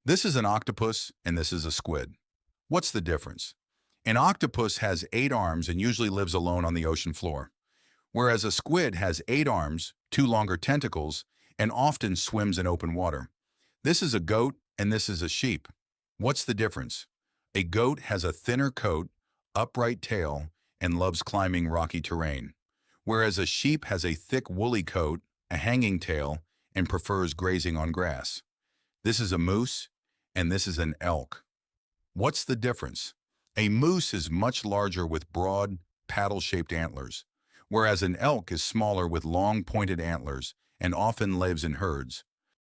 This is an octopus and this is a squid. What's the difference? An octopus has 8 arms and usually lives alone on the ocean floor, whereas a squid has 8 arms, 2 longer tentacles, and often swims in open water. This is a goat and this is a sheep. What's the difference? A goat has a thinner coat, upright tail, and loves climbing rocky terrain, whereas a sheep has a thick woolly coat, a hanging tail, and prefers grazing on grass. This is a moose and this is an elk. What's the difference? A moose is much larger with broad, paddle-shaped antlers, whereas an elk is smaller with long pointed antlers and often lives in herds.